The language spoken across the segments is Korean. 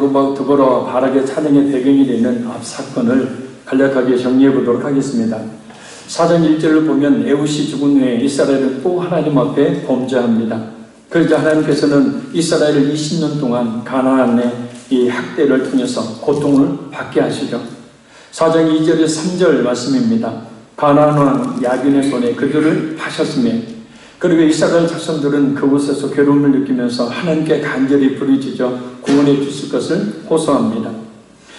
드보라와 바락의 찬양의 배경이 되는 앞 사건을 간략하게 정리해 보도록 하겠습니다. 4장 1절을 보면 에훗이 죽은 후에 이스라엘은 또 하나님 앞에 범죄합니다. 그러자 하나님께서는 이스라엘을 20년 동안 가나안의 이 학대를 통해서 고통을 받게 하시죠. 4장 2절에서 3절 말씀입니다. 가나안 왕 야빈의 손에 그들을 파셨으며 그리고 이스라엘 자손들은 그곳에서 괴로움을 느끼면서 하나님께 간절히 부르짖어 구원해 주실 것을 호소합니다.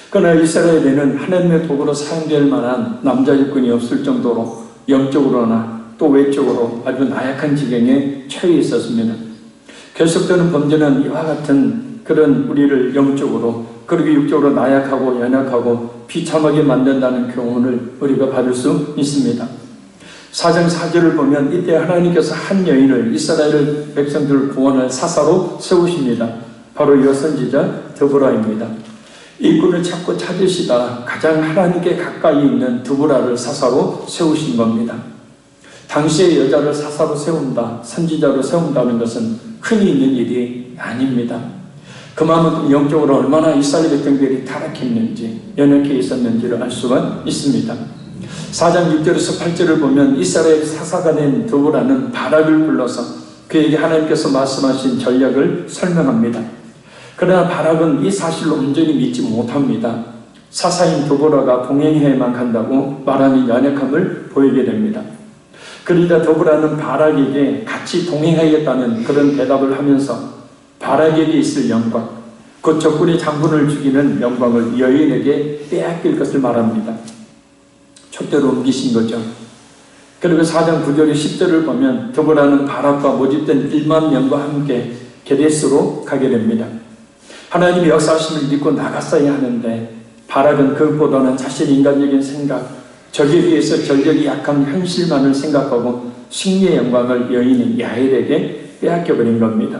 그러나 이스라엘에는 하나님의 도구로 사용될 만한 남자 일꾼이 없을 정도로 영적으로나 또 외적으로 아주 나약한 지경에 처해 있었습니다. 계속되는 범죄는 이와 같은 그런 우리를 영적으로 그리고 육적으로 나약하고 연약하고 비참하게 만든다는 교훈을 우리가 받을 수 있습니다. 4장 4절을 보면 이때 하나님께서 한 여인을 이스라엘 백성들을 구원할 사사로 세우십니다. 바로 여선지자 드보라입니다. 일꾼을 찾고 찾으시다 가장 하나님께 가까이 있는 드보라를 사사로 세우신 겁니다. 당시의 여자를 사사로 세운다, 선지자로 세운다는 것은 흔히 있는 일이 아닙니다. 그만큼 영적으로 얼마나 이스라엘 백성들이 타락했는지 연약해 있었는지를 알 수가 있습니다. 4장 6절에서 8절을 보면 이스라엘 사사가 된 드보라는 바락을 불러서 그에게 하나님께서 말씀하신 전략을 설명합니다. 그러나 바락은 이 사실을 온전히 믿지 못합니다. 사사인 드보라가 동행해야만 간다고 말하는 연약함을 보이게 됩니다. 그러자 드보라는 바락에게 같이 동행하겠다는 그런 대답을 하면서 바락에게 있을 영광, 곧 적군의 장군을 죽이는 영광을 여인에게 빼앗길 것을 말합니다. 촛대로 옮기신 거죠. 그리고 4장 9절에 10절을 보면 드보라는 바락과 모집된 1만 명과 함께 게데스로 가게 됩니다. 하나님의 역사하심을 믿고 나갔어야 하는데 바락은 그것보다는 자신의 인간적인 생각, 적에 비해서 전력이 약한 현실만을 생각하고 승리의 영광을 여인인 야엘에게 빼앗겨버린 겁니다.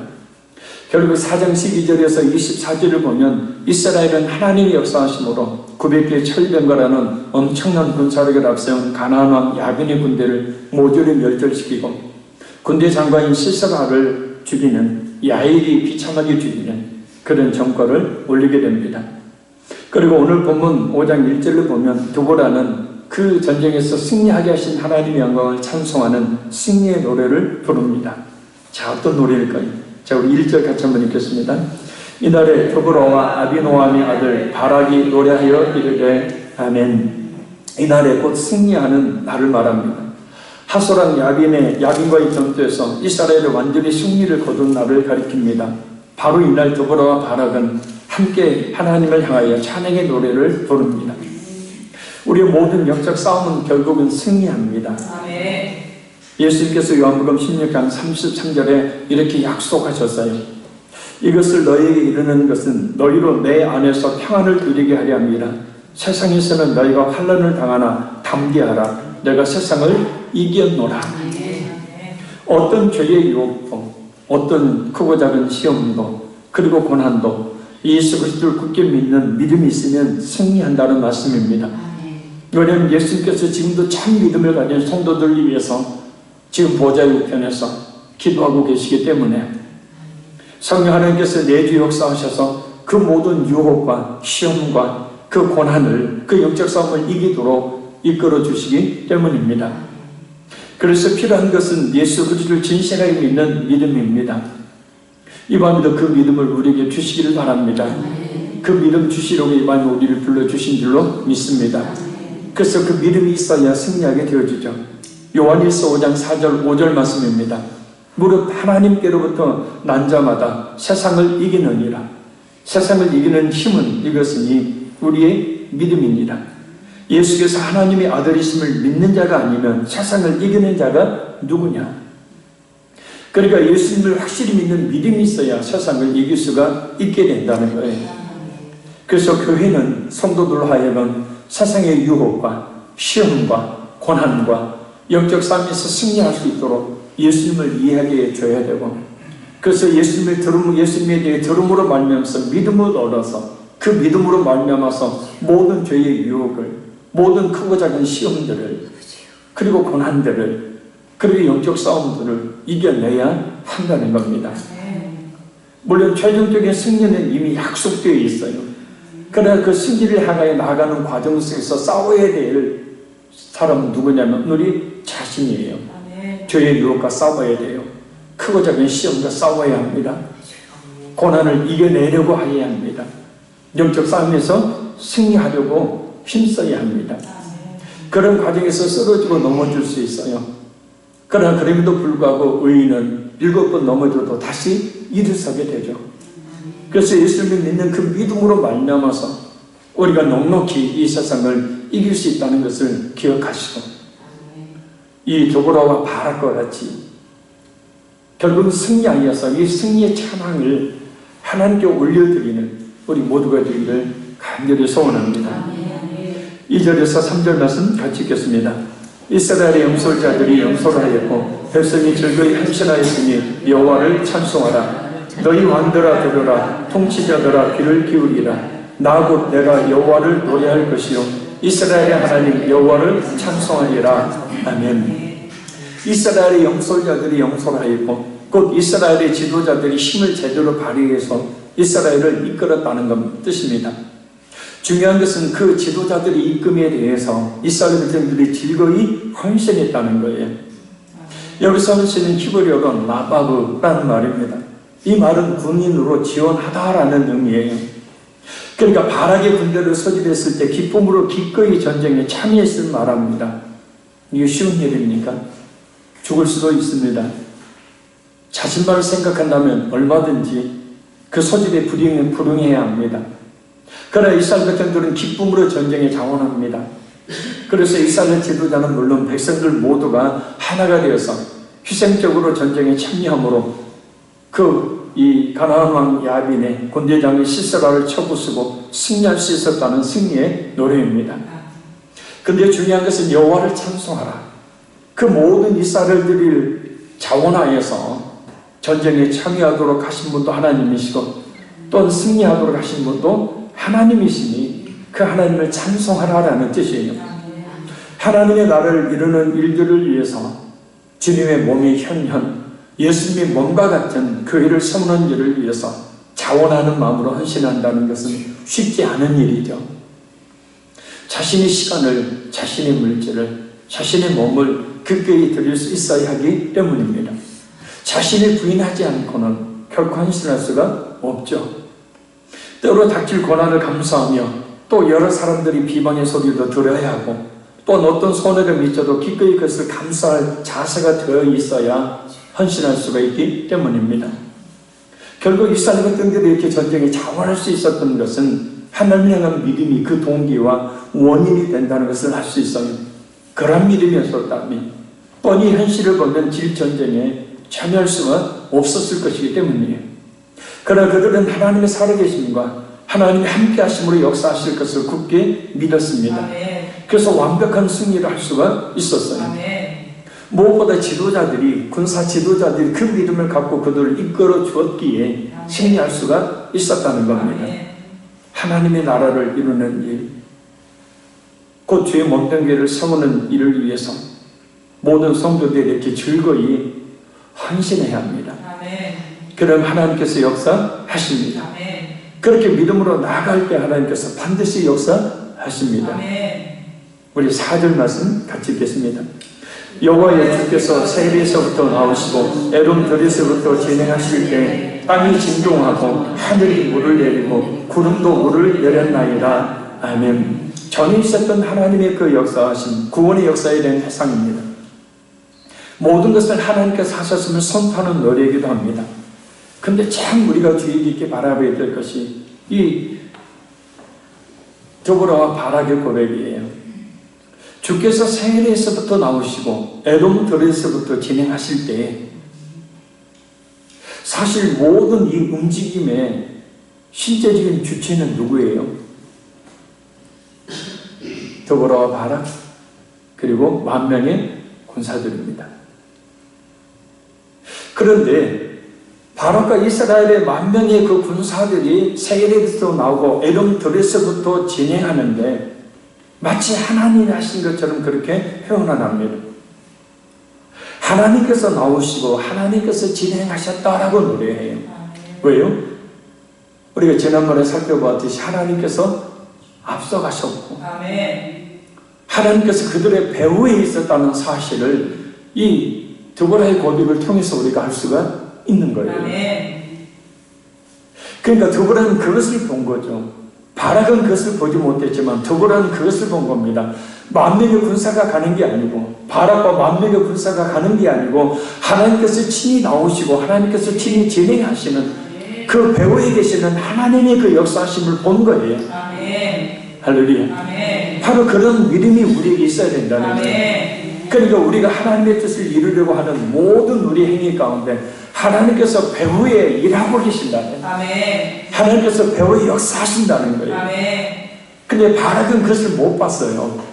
결국 4장 12절에서 24절을 보면 이스라엘은 하나님의 역사하심으로 900개의 철병거라는 엄청난 군사력을 앞세운 가나안 왕 야빈의 군대를 모조리 멸절시키고 군대 장관인 시스라를 죽이는 야일이 비참하게 죽이는 그런 정권을 올리게 됩니다. 그리고 오늘 본문 5장 1절을 보면 드보라는 그 전쟁에서 승리하게 하신 하나님의 영광을 찬송하는 승리의 노래를 부릅니다. 자, 어떤 노래일까요? 자, 우리 1절 같이 한번 읽겠습니다. 이날에 드보라와 아비노함의 아들 바락이 노래하여 이르되 아멘. 이날에 곧 승리하는 날을 말합니다. 하소랑 야빈과의 전투에서 이스라엘의 완전히 승리를 거둔 날을 가리킵니다. 바로 이날 드보라와 바락은 함께 하나님을 향하여 찬양의 노래를 부릅니다. 우리의 모든 영적 싸움은 결국은 승리합니다. 아멘. 예수님께서 요한복음 16장 33절에 이렇게 약속하셨어요. 이것을 너희에게 이르는 것은 너희로 내 안에서 평안을 누리게 하려 함이라. 세상에서는 너희가 환난을 당하나 담대하라. 내가 세상을 이겼노라. 어떤 죄의 유혹도, 어떤 크고 작은 시험도, 그리고 고난도 예수 그리스도를 굳게 믿는 믿음이 있으면 승리한다는 말씀입니다. 왜냐하면 예수님께서 지금도 참 믿음을 가진 성도들을 위해서 지금 보좌의 우편에서 기도하고 계시기 때문에 성령 하나님께서 내주 역사하셔서 그 모든 유혹과 시험과 그 고난을, 그 영적 싸움을 이기도록 이끌어 주시기 때문입니다. 그래서 필요한 것은 예수 그리스도를 진실하게 믿는 믿음입니다. 이 밤에도 그 믿음을 우리에게 주시기를 바랍니다. 그 믿음 주시려고 이 밤에 우리를 불러주신 줄로 믿습니다. 그래서 그 믿음이 있어야 승리하게 되어주죠. 요한일서 5장 4절 5절 말씀입니다. 무릇 하나님께로부터 난 자마다 세상을 이기느니라. 세상을 이기는 힘은 이것이니 우리의 믿음입니다. 예수께서 하나님의 아들이심을 믿는 자가 아니면 세상을 이기는 자가 누구냐? 그러니까 예수님을 확실히 믿는 믿음이 있어야 세상을 이길 수가 있게 된다는 거예요. 그래서 교회는 성도들로 하여금 세상의 유혹과 시험과 고난과 영적 싸움에서 승리할 수 있도록 예수님을 이해하게 해줘야 되고, 그래서 예수님에 대해 들음으로 말미암아서 믿음을 얻어서 그 믿음으로 말미암아서 모든 죄의 유혹을, 모든 크고 작은 시험들을, 그리고 고난들을, 그리고 영적 싸움들을 이겨내야 한다는 겁니다. 물론 최종적인 승리는 이미 약속되어 있어요. 그러나 그 승리를 향하여 나아가는 과정 속에서 싸워야 될 사람은 누구냐면 우리 자신이에요. 죄의 유혹과 싸워야 돼요. 크고 작은 시험과 싸워야 합니다. 고난을 이겨내려고 해야 합니다. 영적 싸움에서 승리하려고 힘써야 합니다. 그런 과정에서 쓰러지고 넘어질 수 있어요. 그러나 그럼에도 불구하고 의인은 7번 넘어져도 다시 일어서게 되죠. 그래서 예수님을 믿는 그 믿음으로 말미암아서 우리가 넉넉히 이 세상을 이길 수 있다는 것을 기억하시고, 이 도보라와 바락과 같이 결국 승리하여서 이 승리의 찬양을 하나님께 올려드리는 우리 모두가 되기를 간절히 소원합니다. 2절에서 3절 말씀 같이 읽겠습니다. 이스라엘의 영솔자들이 영솔하였고 백성이 즐거이 헌신하였으니 여호와를 찬송하라. 너희 왕들아 들으라. 통치자들아 귀를 기울이라. 나 곧 내가 여호와를 노래할 것이요 이스라엘의 하나님 여호와를 찬송하리라. 아멘. 이스라엘의 영솔자들이 영솔하였고 곧 이스라엘의 지도자들이 힘을 제대로 발휘해서 이스라엘을 이끌었다는 뜻입니다. 중요한 것은 그 지도자들의 이끌음에 대해서 이스라엘 백성들이 즐거이 헌신했다는 거예요. 여기서 헌신은 히브리어로 나바브라는 말입니다. 이 말은 군인으로 지원하다라는 의미예요. 그러니까 바락의 군대를 소집했을 때 기쁨으로 기꺼이 전쟁에 참여했을 말합니다. 이게 쉬운 일입니까? 죽을 수도 있습니다. 자신만을 생각한다면 얼마든지 그 소집에 불응해야 합니다. 그러나 이스라엘 백성들은 기쁨으로 전쟁에 자원합니다. 그래서 이스라엘 지도자는 물론 백성들 모두가 하나가 되어서 희생적으로 전쟁에 참여함으로 이 가나안 왕 야빈의 군대장인 시스라를 쳐부수고 승리할 수 있었다는 승리의 노래입니다. 근데 중요한 것은 여호와를 찬송하라. 그 모든 이스라엘들을 자원하여서 전쟁에 참여하도록 하신 분도 하나님이시고 또 승리하도록 하신 분도 하나님이시니 그 하나님을 찬송하라라는 뜻이에요. 하나님의 나라를 이루는 일들을 위해서 주님의 몸이 현현 예수님의 몸과 같은 교회를 세우는 일을 위해서 자원하는 마음으로 헌신한다는 것은 쉽지 않은 일이죠. 자신의 시간을, 자신의 물질을, 자신의 몸을 기꺼이 드릴 수 있어야 하기 때문입니다. 자신을 부인하지 않고는 결코 헌신할 수가 없죠. 때로 닥칠 고난을 감수하며 또 여러 사람들이 비방의 소리도 들어야 하고 또 어떤 손해가 미쳐도 기꺼이 그것을 감수할 자세가 되어 있어야 헌신할 수가 있기 때문입니다. 결국 이스라엘 백성들이 이렇게 전쟁에 자원할 수 있었던 것은 하나님을 향한 믿음이 그 동기와 원인이 된다는 것을 알 수 있어요. 그런 믿음이었었다면 뻔히 현실을 보면 질전쟁에 참여할 수가 없었을 것이기 때문이에요. 그러나 그들은 하나님의 살아계심과 하나님의 함께 하심으로 역사하실 것을 굳게 믿었습니다. 그래서 완벽한 승리를 할 수가 있었어요. 무엇보다 지도자들이, 군사 지도자들이 그 믿음을 갖고 그들을 이끌어 주었기에 승리할 수가 있었다는 겁니다. 하나님의 나라를 이루는 일, 곧 주의 몸된 교회를 세우는 일을 위해서 모든 성도들이 이렇게 즐거이 헌신해야 합니다. 그럼 하나님께서 역사하십니다. 그렇게 믿음으로 나아갈 때 하나님께서 반드시 역사하십니다. 우리 4절 말씀 같이 읽겠습니다. 여호와의 주께서 세리에서부터 나오시고 에돔 들에서부터 진행하실 때 땅이 진동하고 하늘이 물을 내리고 구름도 물을 내렸나이다. 아멘. 전에 있었던 하나님의 그 역사하신 구원의 역사에 대한 해상입니다. 모든 것을 하나님께서 하셨음을 선포하는 노래이기도 합니다. 근데 참 우리가 주의 깊게 바라봐야 될 것이 이 도보라와 바락의 고백이에요. 주께서 세일에서부터 나오시고 에돔 들에서부터 진행하실 때 사실 모든 이 움직임의 실제적인 주체는 누구예요? 도보라와 바락 그리고 10,000명의 군사들입니다. 그런데 바락과 이스라엘의 10,000명의 그 군사들이 세일에서 나오고 에돔 들에서부터 진행하는데 마치 하나님이 하신 것처럼 그렇게 표현합니다. 하나님께서 나오시고 하나님께서 진행하셨다라고 노래해요. 왜요? 우리가 지난번에 살펴보았듯이 하나님께서 앞서가셨고 하나님께서 그들의 배후에 있었다는 사실을 이 드보라의 고백을 통해서 우리가 알 수가 있는 거예요. 그러니까 드보라는 그것을 본 거죠. 바락은 그것을 보지 못했지만 드보라는 그것을 본 겁니다. 만명의 군사가 가는 게 아니고 바락과 만명의 군사가 가는 게 아니고 하나님께서 친히 나오시고 하나님께서 친히 진행하시는 그 배후에 계시는 하나님의 그 역사하심을 본 거예요. 할렐루야. 바로 그런 믿음이 우리에게 있어야 된다는 거예요. 그러니까 우리가 하나님의 뜻을 이루려고 하는 모든 우리 행위 가운데 하나님께서 배후에 일하고 계신다는 거예요. 하나님께서 배후에 역사하신다는 거예요. 근데 바락은 그것을 못 봤어요.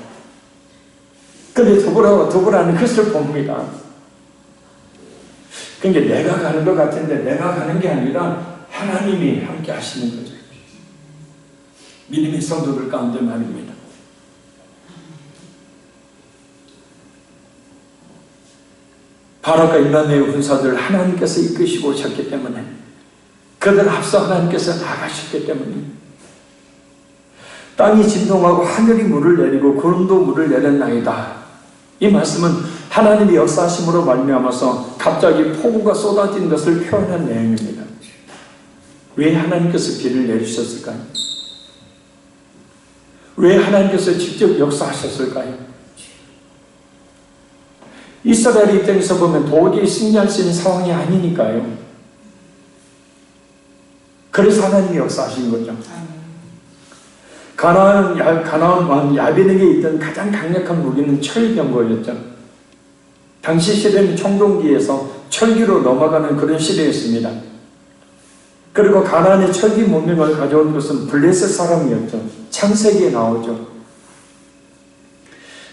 근데 드보라는 그것을 봅니다. 그러니까 내가 가는 것 같은데 내가 가는 게 아니라 하나님이 함께 하시는 거죠. 믿음의 성도들 가운데 말입니다. 바락과 임마누엘 군사들 하나님께서 이끄시고 오셨기 때문에 그들 앞서 하나님께서 나가셨기 때문에 땅이 진동하고 하늘이 물을 내리고 구름도 물을 내렸나이다. 이 말씀은 하나님의 역사하심으로 말미암아서 갑자기 폭우가 쏟아진 것을 표현한 내용입니다. 왜 하나님께서 비를 내리셨을까요? 왜 하나님께서 직접 역사하셨을까요? 이스라엘 입장에서 보면 도저히 승리할 수 있는 상황이 아니니까요. 그래서 하나님이 역사하신 거죠. 가나안 왕 야빈에게 있던 가장 강력한 무기는 철병거였죠. 당시 시대는 청동기에서 철기로 넘어가는 그런 시대였습니다. 그리고 가나안의 철기 문명을 가져온 것은 블레셋 사람이었죠. 창세기에 나오죠.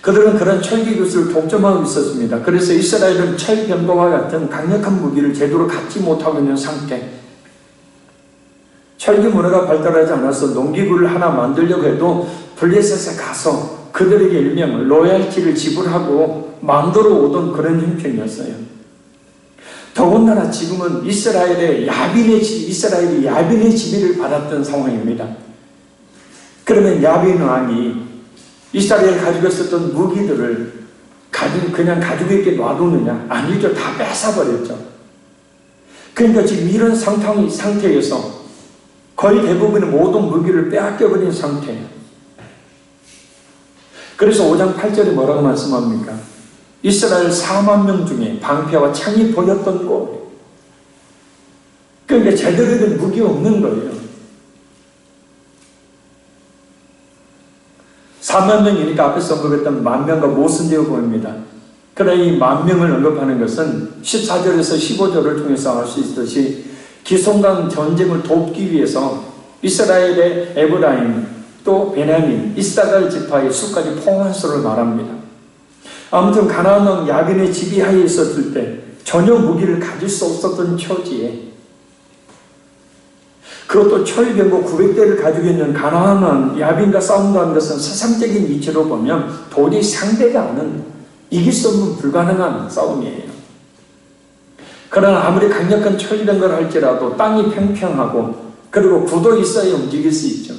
그들은 그런 철기 기술을 독점하고 있었습니다. 그래서 이스라엘은 철병거와 같은 강력한 무기를 제대로 갖지 못하고 있는 상태. 철기 문화가 발달하지 않아서 농기구를 하나 만들려고 해도 블레셋에 가서 그들에게 일명 로얄티를 지불하고 만들어 오던 그런 형편이었어요. 더군다나 지금은 이스라엘이 야빈의 지배를 받았던 상황입니다. 그러면 야빈 왕이 이스라엘이 가지고 있었던 무기들을 그냥 가지고 있게 놔두느냐? 아니죠. 다 뺏어버렸죠. 그러니까 지금 이런 상태에서 거의 대부분의 모든 무기를 빼앗겨버린 상태예요. 그래서 5장 8절에 뭐라고 말씀합니까? 이스라엘 4만 명 중에 방패와 창이 보였던 곳. 그러니까 제대로 된 무기가 없는 거예요. 4만 명이니까 앞에서 언급했던 만 명과 모순되어 보입니다. 그러나 이 만 명을 언급하는 것은 14절에서 15절을 통해서 알 수 있듯이 기송강 전쟁을 돕기 위해서 이스라엘의 에브라임 또 베냐민, 이스라엘 지파의 수까지 포함한 수를 말합니다. 아무튼 가나안 왕 야빈의 지휘하에 있었을 때 전혀 무기를 가질 수 없었던 처지에 그것도 철병거 900대를 가지고 있는 가나안 왕 야빈과 싸운다는 것은 세상적인 이치로 보면 도저히 상대가 않은 이길 수 없는 불가능한 싸움이에요. 그러나 아무리 강력한 철병거를 할지라도 땅이 평평하고 그리고 구도 있어야 움직일 수 있죠.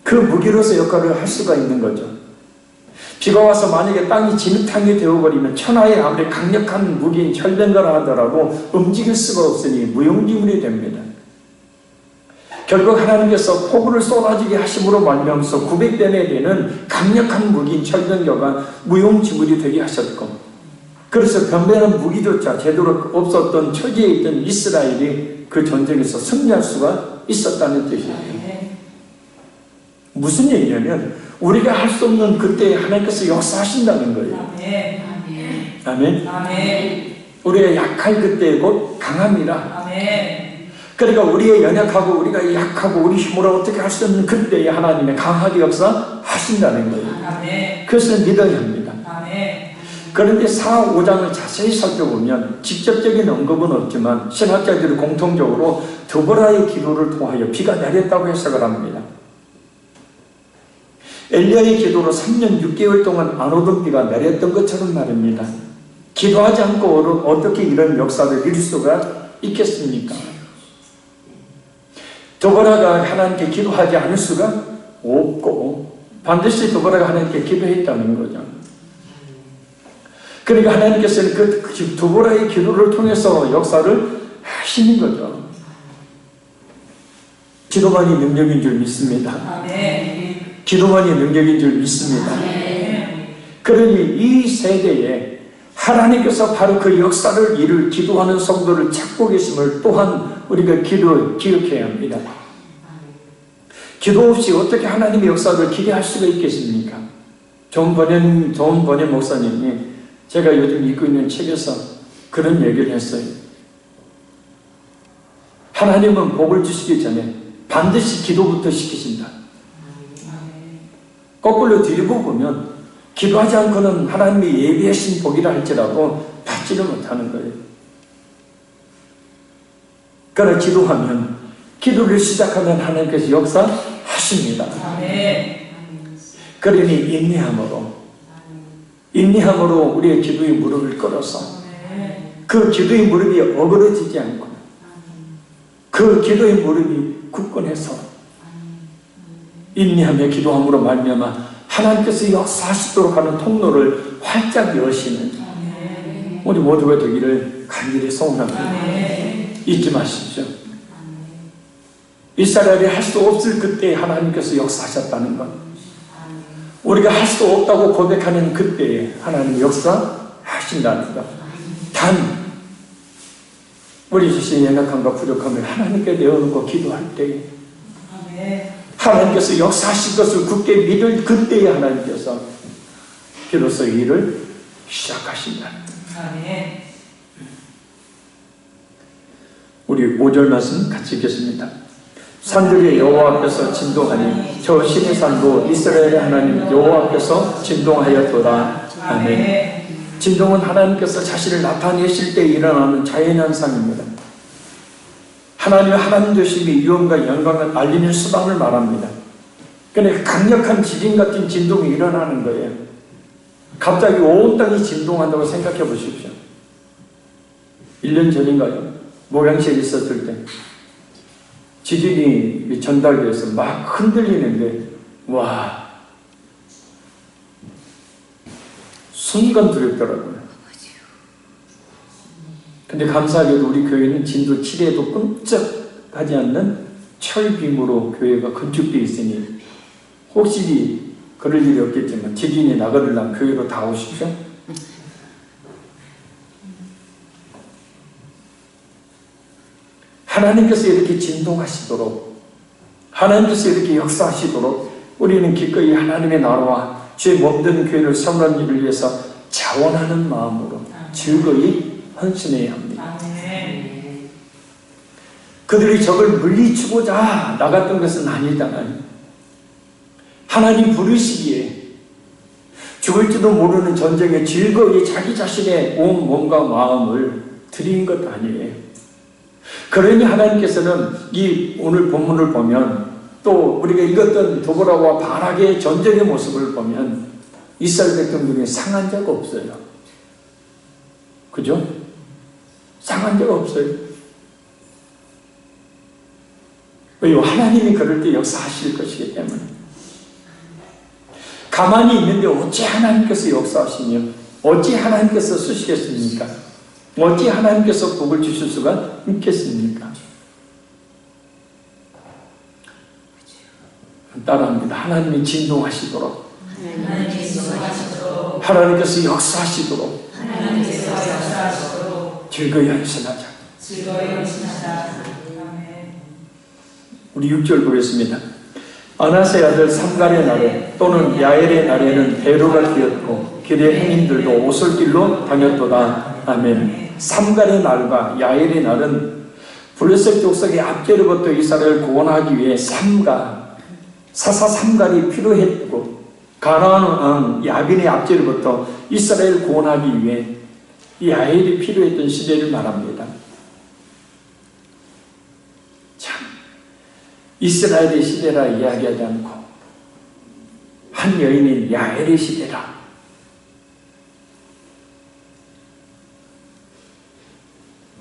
그 무기로서 역할을 할 수가 있는 거죠. 비가 와서 만약에 땅이 진흙탕이 되어버리면 천하에 아무리 강력한 무기인 철병거라 하더라도 움직일 수가 없으니 무용지물이 됩니다. 결국 하나님께서 폭우를 쏟아지게 하심으로 말미암아서 900대 내되는 강력한 무기인 철병거가 무용지물이 되게 하셨고 그래서 변변한 무기조차 제대로 없었던 처지에 있던 이스라엘이 그 전쟁에서 승리할 수가 있었다는 뜻이에요. 무슨 얘기냐면 우리가 할 수 없는 그때 하나님께서 역사하신다는 거예요. 아멘. 우리가 약할 그때 곧 강함이라. 그러니까 우리의 연약하고 우리가 약하고 우리 힘으로 어떻게 할 수 없는 그때에 하나님의 강하게 역사하신다는 거예요. 그것을 믿어야 합니다. 그런데 4, 5장을 자세히 살펴보면 직접적인 언급은 없지만 신학자들이 공통적으로 드보라의 기도를 통하여 비가 내렸다고 해석을 합니다. 엘리야의 기도로 3년 6개월 동안 안 오던 비가 내렸던 것처럼 말입니다. 기도하지 않고 어떻게 이런 역사를 이룰 수가 있겠습니까? 드보라가 하나님께 기도하지 않을 수가 없고 반드시 드보라가 하나님께 기도했다는 거죠. 그러니까 하나님께서는 그 드보라의 기도를 통해서 역사를 하시는 거죠. 기도만이 능력인 줄 믿습니다. 기도만이 능력인 줄 믿습니다. 그러니 이 세대에 하나님께서 바로 그 역사를 이룰 기도하는 성도를 찾고 계심을 또한 우리가 기억해야 합니다. 기도 없이 어떻게 하나님의 역사를 기대할 수가 있겠습니까? 존 버년 목사님이 제가 요즘 읽고 있는 책에서 그런 얘기를 했어요. 하나님은 복을 주시기 전에 반드시 기도부터 시키신다. 거꾸로 뒤집어 보면 기도하지 않고는 하나님이 예비하신 복이라 할지라도 받지를 못하는 거예요. 그러나 기도하면, 기도를 시작하면 하나님께서 역사하십니다. 그러니 인내함으로 우리의 기도의 무릎을 꿇어서 그 기도의 무릎이 어그러지지 않고 그 기도의 무릎이 굳건해서 인내하며 기도함으로 말미암아 하나님께서 역사하시도록 하는 통로를 활짝 여시는 우리 모두가 되기를 간절히 소원합니다. 잊지 마십시오. 이스라엘이 할 수 없을 그때에 하나님께서 역사하셨다는 것, 우리가 할 수 없다고 고백하는 그때에 하나님 역사하신다는 것, 단 우리 자신의 연약함과 부족함을 하나님께 내어놓고 기도할 때에 하나님께서 역사하신 것을 굳게 믿을 그때에 하나님께서 비로소 일을 시작하신다. 우리 5절 말씀 같이 읽겠습니다. 산들이 여호와 앞에서 진동하니 저 신의 산도 이스라엘의 하나님 여호와 앞에서 진동하였도다. 아멘. 진동은 하나님께서 자신을 나타내실 때 일어나는 자연현상입니다. 하나님의 하나님 되심이 위엄과 영광을 알리는 수단을 말합니다. 그러니까 강력한 지진 같은 진동이 일어나는 거예요. 갑자기 온 땅이 진동한다고 생각해 보십시오. 1년 전인가요? 모양시에 있었을 때 지진이 전달돼서 막 흔들리는데 와, 순간 두렵더라고요. 근데 감사하게도 우리 교회는 진도 7에도 끔찍하지 않는 철빔으로 교회가 건축되어 있으니 혹시 그럴 일이 없겠지만 지진이 나거들랑 교회로 다 오십시오. 하나님께서 이렇게 진동하시도록, 하나님께서 이렇게 역사하시도록 우리는 기꺼이 하나님의 나라와 주의 몸된 교회를 세우는 일을 위해서 자원하는 마음으로 즐거이 헌신해야 합니다. 그들이 적을 물리치고자 나갔던 것은 아니잖아요. 하나님 부르시기에 죽을지도 모르는 전쟁에 즐거이 자기 자신의 온 몸과 마음을 드린 것 아니에요. 그러니 하나님께서는 이 오늘 본문을 보면 또 우리가 읽었던 드보라와 바락의 전쟁의 모습을 보면 이스라엘 백성 중에 상한 자가 없어요. 그죠? 상한 자가 없어요. 왜요? 하나님이 그럴 때 역사하실 것이기 때문에. 가만히 있는데 어찌 하나님께서 역사하시며 어찌 하나님께서 쓰시겠습니까? 어찌 하나님께서 복을 주실 수가 있겠습니까? 따라합니다. 하나님이 진동하시도록, 하나님께서 역사하시도록 즐거이 헌신하자. 우리 6절 보겠습니다. 아나스의 아들 삼갈의 날에 또는 야엘의 날에는 배로가 뛰었고 길의 행인들도 오솔길로 다녔도다. 아멘. 삼갈의 날과 야엘의 날은 블레셋 족속의 압제로부터 이스라엘을 구원하기 위해 사사 삼갈이 필요했고 가나안 왕 야빈의 압제로부터 이스라엘을 구원하기 위해 야엘이 필요했던 시대를 말합니다. 참, 이스라엘의 시대라 이야기하지 않고 한 여인인 야엘의 시대라.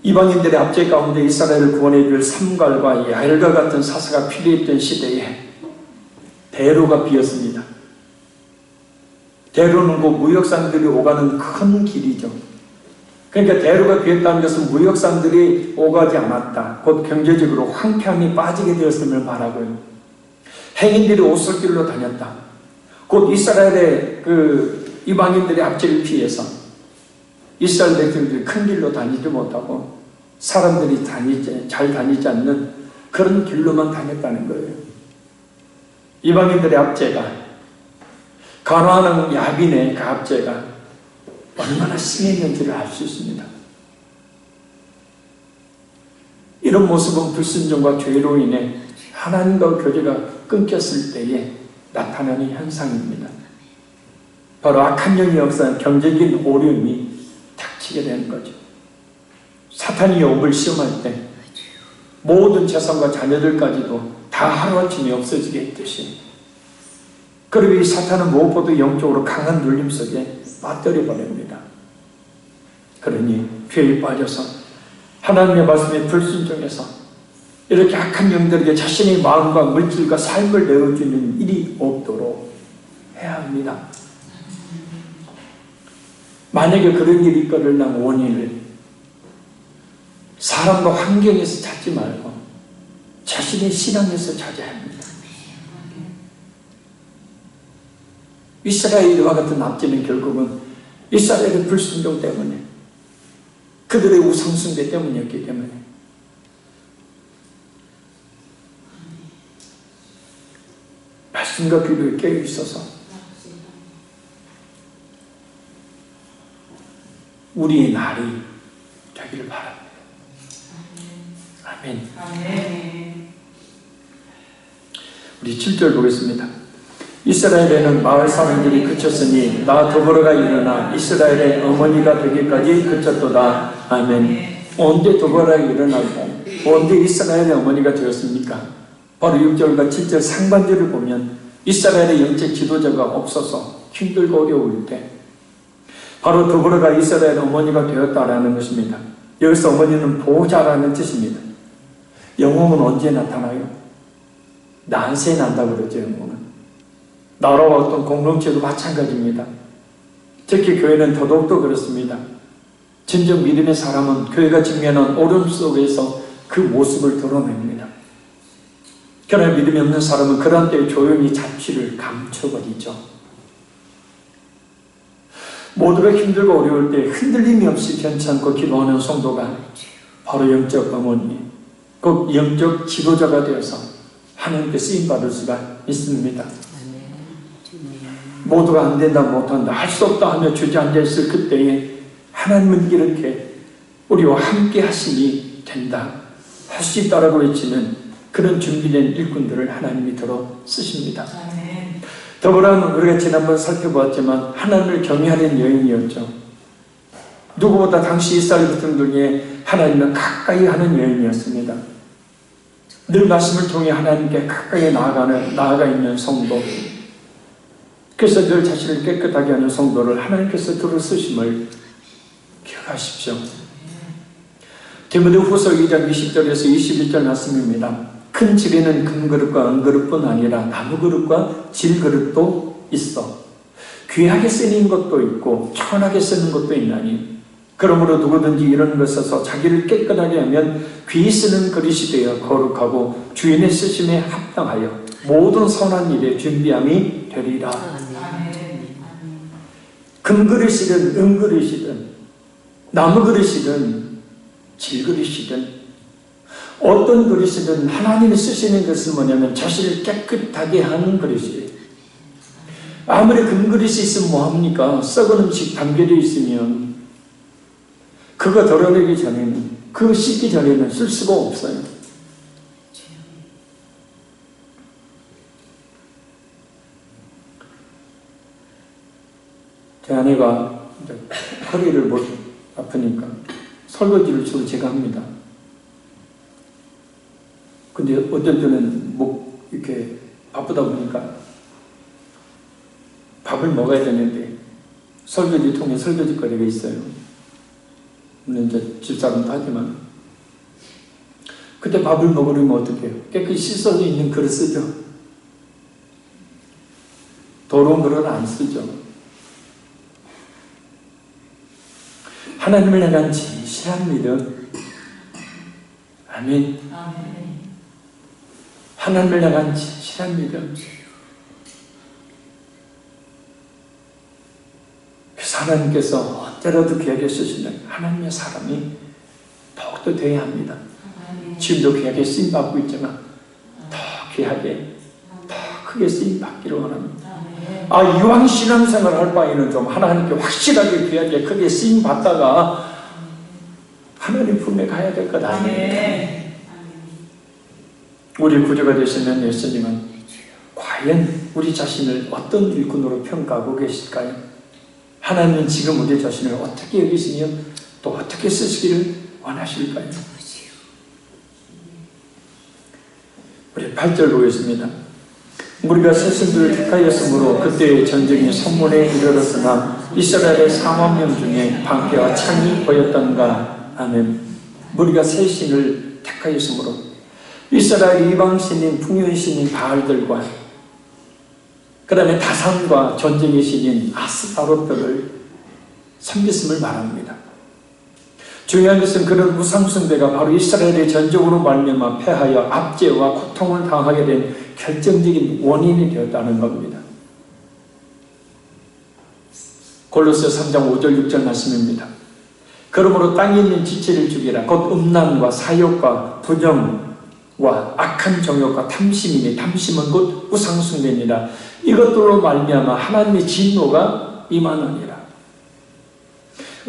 이방인들의 압제 가운데 이스라엘을 구원해 줄 삼갈과 야일과 같은 사사가 필요했던 시대에 대로가 비었습니다. 대로는 그 무역상들이 오가는 큰 길이죠. 그러니까 대로가 비었다는 것은 무역상들이 오가지 않았다. 곧 경제적으로 황폐함이 빠지게 되었음을 말하고요. 행인들이 오솔길로 다녔다. 곧 이스라엘의 이방인들의 압제를 피해서 이스라엘 백성들이 큰 길로 다니지 못하고 사람들이 잘 다니지 않는 그런 길로만 다녔다는 거예요. 이방인들의 압제가, 간호하는 야빈의 그 압제가 얼마나 심했는지를 알 수 있습니다. 이런 모습은 불순종과 죄로 인해 하나님과 교제가 끊겼을 때에 나타나는 현상입니다. 바로 악한 영이 역사한 경제적인 어려움이 닥치게 되는 거죠. 사탄이 욥을 시험할 때 모든 재산과 자녀들까지도 다 하루아침에 없어지게 했듯이, 그리고 이 사탄은 무엇보다 영적으로 강한 눌림 속에 빠뜨려 버립니다. 그러니 죄에 빠져서 하나님의 말씀에 불순종해서 이렇게 악한 영들에게 자신의 마음과 물질과 삶을 내어주는 일이 없도록 해야 합니다. 만약에 그런 일이 있거든 원인을 사람과 환경에서 찾지 말고 자신의 신앙에서 찾아야 합니다. 이스라엘과 같은 압제는 결국은 이스라엘의 불순종 때문에, 그들의 우상숭배 때문이었기 때문에 말씀과 기도에 깨어있어서 우리의 날이 되기를 바랍니다. 아멘. 아멘. 우리 7절 보겠습니다. 이스라엘에는 마을 사람들이 그쳤으니 나 더불어가 일어나 이스라엘의 어머니가 되기까지 그쳤도다. 아멘. 언제 더불어가 일어나고 언제 이스라엘의 어머니가 되었습니까? 바로 6절과 7절 상반절을 보면 이스라엘의 영적 지도자가 없어서 힘들고 어려울 때 바로 더불어가 이스라엘의 어머니가 되었다라는 것입니다. 여기서 어머니는 보호자라는 뜻입니다. 영웅은 언제 나타나요? 난세에 난다고 그러죠. 영웅은 나라와 어떤 공동체도 마찬가지입니다. 특히 교회는 더더욱더 그렇습니다. 진정 믿음의 사람은 교회가 직면한 어려움 속에서 그 모습을 드러냅니다. 그러나 믿음이 없는 사람은 그런 때에 조용히 자취를 감춰버리죠. 모두가 힘들고 어려울 때 흔들림이 없이 괜찮고 기도하는 성도가 바로 영적 어머니, 그 영적 지도자가 되어서 하나님께 쓰임받을 수가 있습니다. 모두가 안 된다, 못한다, 할 수 없다 하며 주저앉아있을 그때에 하나님은 이렇게 우리와 함께 하심이 된다, 할 수 있다라고 외치는 그런 준비된 일꾼들을 하나님이 들어 쓰십니다. 더불어는 우리가 지난번 살펴보았지만 하나님을 경외하는 여인이었죠. 누구보다 당시 이스라엘 백성들 중에 하나님을 가까이 하는 여인이었습니다. 늘 말씀을 통해 하나님께 가까이 나아가 있는 성도, 그래서 늘 자신을 깨끗하게 하는 성도를 하나님께서 들어 쓰심을 기억하십시오. 디모데후서 2장 20절에서 21절 말씀입니다. 큰 집에는 금그릇과 은그릇뿐 아니라 나무그릇과 질그릇도 있어. 귀하게 쓰는 것도 있고 천하게 쓰는 것도 있나니 그러므로 누구든지 이런 것에서 자기를 깨끗하게 하면 귀히 쓰는 그릇이 되어 거룩하고 주인의 쓰심에 합당하여 모든 선한 일에 준비함이 되리라. 금그릇이든 은그릇이든 나무그릇이든 질그릇이든 어떤 그릇이든 하나님이 쓰시는 것은 뭐냐면 자신을 깨끗하게 하는 그릇이에요. 아무리 금그릇이 있으면 뭐합니까? 썩은 음식 담겨져 있으면 그거 덜어내기 전에는, 그거 씻기 전에는 쓸 수가 없어요. 제 아내가 허리를 아프니까 설거지를 주로 제가 합니다. 근데 어떤 때는 이렇게 바쁘다 보니까 밥을 먹어야 되는데 설거지통에 설거지거리가 있어요. 물론 이제 집사람도 하지만, 그때 밥을 먹으려면 어떻게 해요? 깨끗이 씻어져 있는 그릇 쓰죠. 더러운 그릇은 안 쓰죠. 하나님을 향한 진실한 믿음. 아멘. 하나님을 향한 진실한 믿음. 그래서 하나님께서 언제라도 귀하게 쓰시는 하나님의 사람이 더욱더 되어야 합니다. 지금도 귀하게 쓰임받고 있지만 더 귀하게, 더 크게 쓰임받기를 원합니다. 이왕 신앙생활 할 바에는 좀 하나님께 확실하게 귀하게 크게 쓰임받다가 하나님 품에 가야 될 것 아닙니까? 우리 구주가 되시는 예수님은 과연 우리 자신을 어떤 일꾼으로 평가하고 계실까요? 하나님은 지금 우리 자신을 어떻게 여기시며 또 어떻게 쓰시기를 원하실까요? 우리 8절 보겠습니다. 우리가 세신들을 택하였으므로 그때의 전쟁이 선문에 이르렀으나 이스라엘의 4만 명 중에 방패와 창이 보였던가. 아멘. 우리가 세신을 택하였으므로 이스라엘 이방신인 풍요신인 바알들과 그 다음에 다산과 전쟁의 신인 아스타롯들을 섬겼음을 말합니다. 중요한 것은 그런 우상숭배가 바로 이스라엘의 전적으로 말미암아 패하여 압제와 고통을 당하게 된 결정적인 원인이 되었다는 겁니다. 골로새 3장 5절 6절 말씀입니다. 그러므로 땅에 있는 지체를 죽이라. 곧 음란과 사욕과 부정과 악한 정욕과 탐심이니 탐심은 곧 우상숭배니라. 이것들로 말미암아 하나님의 진노가 임하느니라.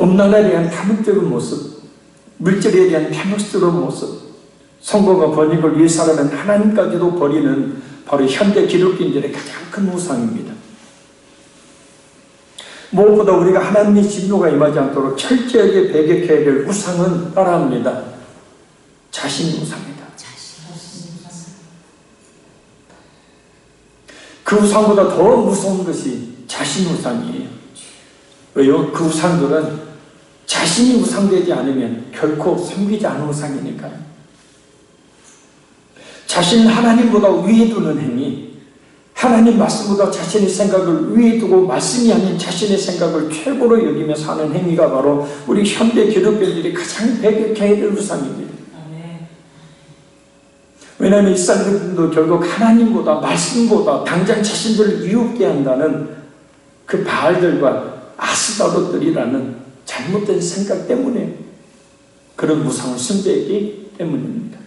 음란에 대한 탐욕적인 모습, 물질에 대한 탐욕스러운 모습, 성공과 번익을 위해서라면 하나님까지도 버리는 바로 현대 기독교인들의 가장 큰 우상입니다. 무엇보다 우리가 하나님의 진노가 임하지 않도록 철저하게 배격해야 될 우상은 따라합니다. 자신 우상이다. 그 우상보다 더 무서운 것이 자신 우상이에요. 왜요? 그 우상들은 자신이 우상되지 않으면 결코 섬기지 않은 우상이니까요. 자신 하나님보다 위에 두는 행위, 하나님 말씀보다 자신의 생각을 위에 두고 말씀이 아닌 자신의 생각을 최고로 여기며 사는 행위가 바로 우리 현대 기독교인들이 가장 배격해야 될 우상입니다. 왜냐하면 이 사람들도 결국 하나님보다 말씀보다 당장 자신들을 이웃게 한다는 그 바알들과 아스타롯들이라는 잘못된 생각 때문에 그런 우상을 숭배했기 때문입니다.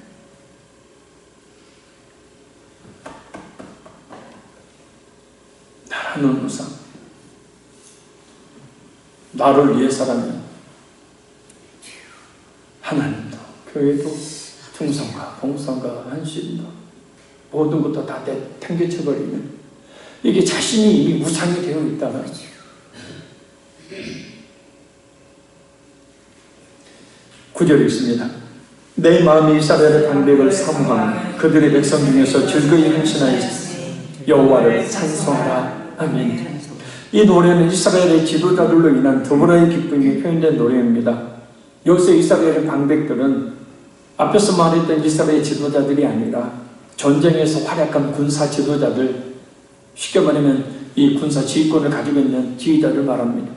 나라는 우상, 나를 위해서라면 하나님도 교회도 충성과 봉사과 헌신도 모든 것도 다 팽개쳐버리는, 이게 자신이 이미 우상이 되어 있다는 거죠. 구절이 있습니다. 내 마음이 이스라엘의 방백을 사모하며 그들의 백성 중에서 즐거이 헌신하였으니 여호와를 찬송하라. 아멘. 이 노래는 이스라엘의 지도자들로 인한 더불어의 기쁨이 표현된 노래입니다. 여기서 이스라엘의 방백들은 앞에서 말했던 이스라엘의 지도자들이 아니라 전쟁에서 활약한 군사 지도자들, 쉽게 말하면 이 군사 지휘권을 가지고 있는 지휘자를 말합니다.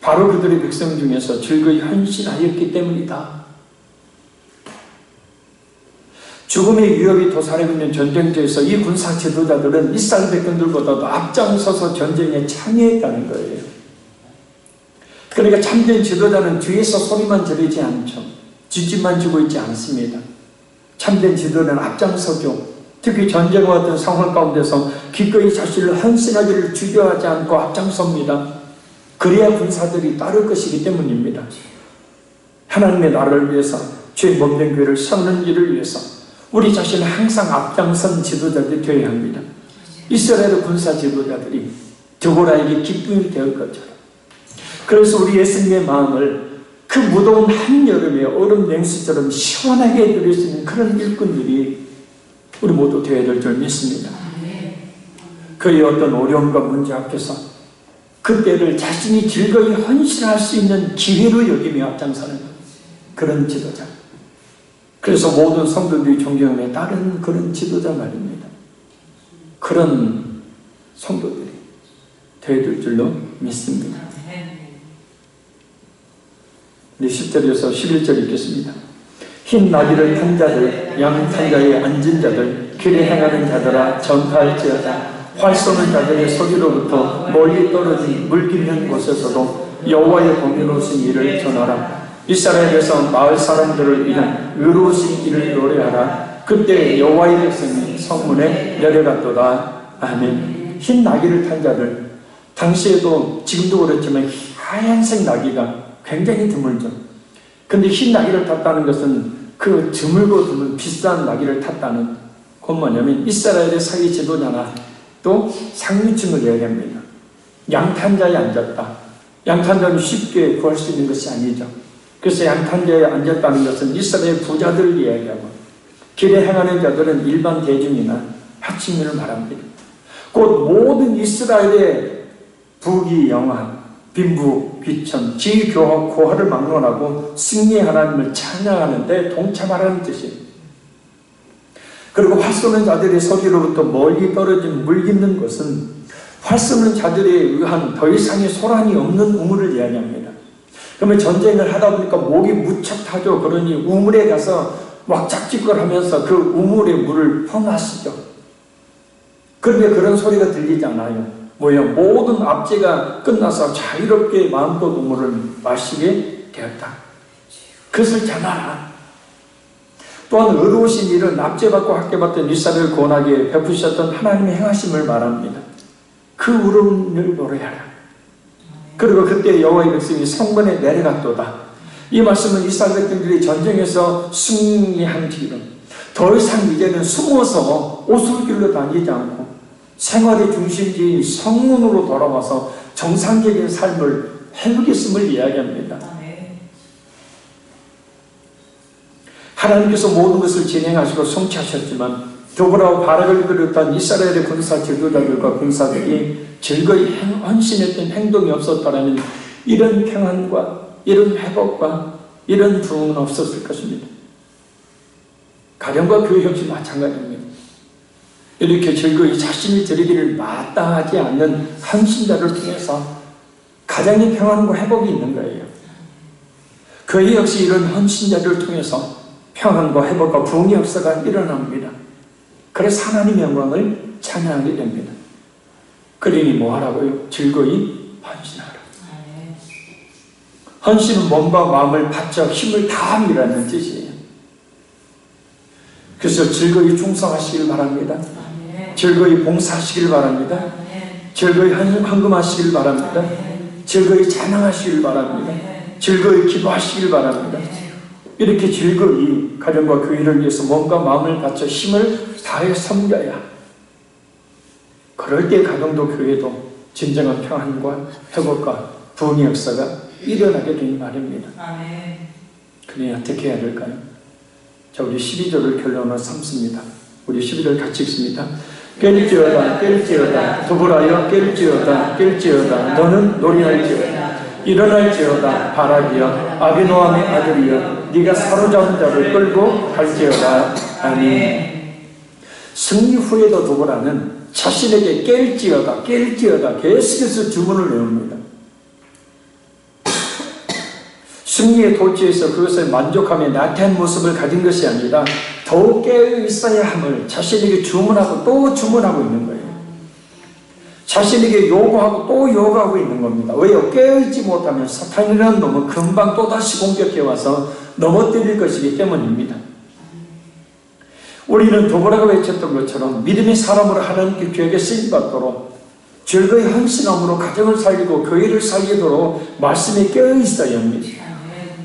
바로 그들의 백성 중에서 즐거이 헌신하였기 때문이다. 죽음의 위협이 도사리고 있는 전쟁터에서 이 군사 지도자들은 이스라엘 백성들보다도 앞장서서 전쟁에 참여했다는 거예요. 그러니까 참된 지도자는 뒤에서 소리만 지르지 않죠. 뒷짐만 지고 있지 않습니다. 참된 지도자는 앞장서죠. 특히 전쟁과 같은 상황 가운데서 기꺼이 자신을 헌신하기를 주저하지 않고 앞장섭니다. 그래야 군사들이 따를 것이기 때문입니다. 하나님의 나라를 위해서, 죄 몸된 교회를 세우는 일을 위해서 우리 자신은 항상 앞장선 지도자들이 되어야 합니다. 이스라엘의 군사 지도자들이 드보라에게 기쁨이 되었 것처럼, 그래서 우리 예수님의 마음을 그 무더운 한여름의 얼음 냉수처럼 시원하게 해드릴 수 있는 그런 일꾼들이 우리 모두 되어야 될 줄 믿습니다. 그의 어떤 어려움과 문제 앞에서 그때를 자신이 즐거이 헌신할 수 있는 기회로 여기며 앞장서는 그런 지도자. 그래서 모든 성도들이 존경에 따른 그런 지도자 말입니다. 그런 성도들이 되어줄 줄로 믿습니다. 우리 10절에서 11절 읽겠습니다. 흰 나귀를 탄 자들, 양 탄 자에 앉은 자들, 길에 행하는 자들아 전파할지어다. 활 쏘는 자들의 소리로부터 멀리 떨어진 물 깊는 곳에서도 여호와의 공의로우신 일을 전하라. 이스라엘에서 마을 사람들을 위한 의로우신 일을 노래하라. 그때 여호와의 백성이 성문에 내려갔도다. 아멘. 흰 나귀를 탄 자들, 당시에도 지금도 그렇지만 하얀색 나귀가 굉장히 드물죠. 근데 흰 나귀를 탔다는 것은 그 드물고 드문 비싼 나귀를 탔다는 건 뭐냐면 이스라엘의 사회 지도자나 또 상류층을 이야기합니다. 양탄자에 앉았다. 양탄자는 쉽게 구할 수 있는 것이 아니죠. 그래서 양탄자에 앉았다는 것은 이스라엘 부자들을 이야기하고 길에 행하는 자들은 일반 대중이나 하층민을 말합니다. 곧 모든 이스라엘의 부귀 영화, 빈부, 귀천, 지위, 고하를 막론하고 승리의 하나님을 찬양하는데 동참하라는 뜻이에요. 그리고 활 쏘는 자들의 소리로부터 멀리 떨어진 물 깊는 곳은 활 쏘는 자들에 의한 더 이상의 소란이 없는 우물을 이야기합니다. 그러면 전쟁을 하다 보니까 목이 무척 타죠. 그러니 우물에 가서 왁작지껄 하면서 그 우물의 물을 퍼마시죠. 그런데 그런 소리가 들리지 않아요. 뭐예요? 모든 압제가 끝나서 자유롭게 마음껏 우물을 마시게 되었다. 그것을 전하라. 또한 의로우신 일을 납제받고 학대받던 이스라엘 권하게 베푸셨던 하나님의 행하심을 말합니다. 그 의로운 일을 노래하라. 그리고 그때 여호와의 백성이 성문에 내려갔도다. 이 말씀은 이스라엘 백성들이 전쟁에서 승리한 뒤로 더 이상 이제는 숨어서 오솔길로 다니지 않고 생활의 중심지인 성문으로 돌아와서 정상적인 삶을 회복했음을 이야기합니다. 하나님께서 모든 것을 진행하시고 성취하셨지만 도보라와 바락을 비롯한 이스라엘의 군사 지도자들과 군사들이 즐거이 헌신했던 행동이 없었다면 이런 평안과 이런 회복과 이런 부흥은 없었을 것입니다. 가정과 교회 역시 마찬가지입니다. 이렇게 즐거이 자신이 드리기를 마땅하지 않는 헌신자를 통해서 가정의 평안과 회복이 있는 거예요. 교회 역시 이런 헌신자를 통해서 평안과 회복과 부흥의 역사가 일어납니다. 그래서 하나님의 영광을 찬양하게 됩니다. 그러니 뭐 하라고요? 즐거이 헌신하라. 헌신은 몸과 마음을 바쳐 힘을 다함이라는 뜻이에요. 그래서 즐거이 충성하시길 바랍니다. 즐거이 봉사하시길 바랍니다. 즐거이 헌금하시길 바랍니다. 즐거이 찬양하시길 바랍니다. 즐거이 기도하시길 바랍니다. 이렇게 즐거이 가정과 교회를 위해서 몸과 마음을 바쳐 힘을 다해 섬겨야 그럴 때 가정도 교회도 진정한 평안과 회복과 부흥의 역사가 일어나게 되니 말입니다. 그러니 어떻게 해야 될까요? 자, 우리 12절을 결론으로 삼습니다. 우리 12절 같이 읽습니다. 깰지어다 깰지어다 도보라여 깰지어다 깰지어다 너는 노래할지어다 일어날지어다 바라기여 아비노함의 아들이여 네가 사로잡은 자를 끌고 갈지어다. 아멘. 승리 후에도 도보라는 자신에게 깰지어다 깰지어다 계속해서 주문을 외웁니다. 승리에 도취해서 그것을 만족하며 나태한 모습을 가진 것이 아니라 더욱 깨어있어야 함을 자신에게 주문하고 또 주문하고 있는 거예요. 자신에게 요구하고 또 요구하고 있는 겁니다. 왜요? 깨어있지 못하면 사탄이라는 놈은 금방 또다시 공격해와서 넘어뜨릴 것이기 때문입니다. 우리는 도보라가 외쳤던 것처럼 믿음의 사람으로 하나님께 교회에 쓰임받도록 즐거이 헌신함으로 가정을 살리고 교회를 살리도록 말씀에 깨어있어야 합니다.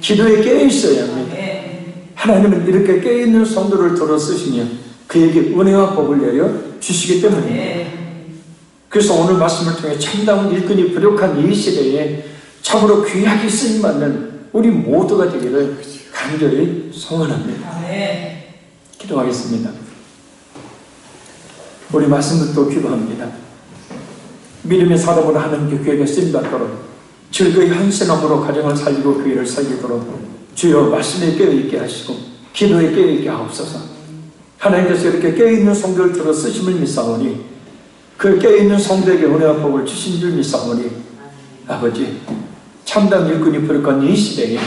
기도에 깨어있어야 합니다. 하나님은 이렇게 깨어있는 성도를 들어 쓰시며 그에게 은혜와 복을 내려 주시기 때문입니다. 그래서 오늘 말씀을 통해 참다운 일꾼이 부족한 이 시대에 참으로 귀하게 쓰임받는 우리 모두가 되기를 간절히 소원합니다. 기도하겠습니다. 우리 말씀 듣고 기도합니다. 믿음의 사람으로 하나님께 교회가 쓰임받도록 즐거이 한신함으로 가정을 살리고 교회를 살리도록 주여 말씀에 깨어있게 하시고 기도에 깨어있게 하옵소서. 하나님께서 이렇게 깨어있는 성도를 들어 쓰심을 믿사오니 그 깨어있는 성도에게 은혜와 복을 주신 줄 믿사오니 아버지 참담 일꾼이 부족한 이 시대에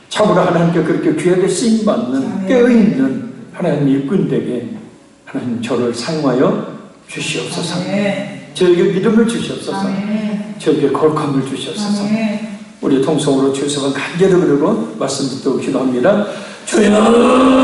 참으로 하나님께 그렇게 귀하게 쓰임받는 깨어있는 하나님 일꾼들에게 하나님 저를 사용하여 주시옵소서. 저에게 믿음을 주시옵소서. 저에게 거룩함을 주시옵소서. 우리 통성으로 주소서 간절히 그러고 말씀 듣도록 기도합니다. 주여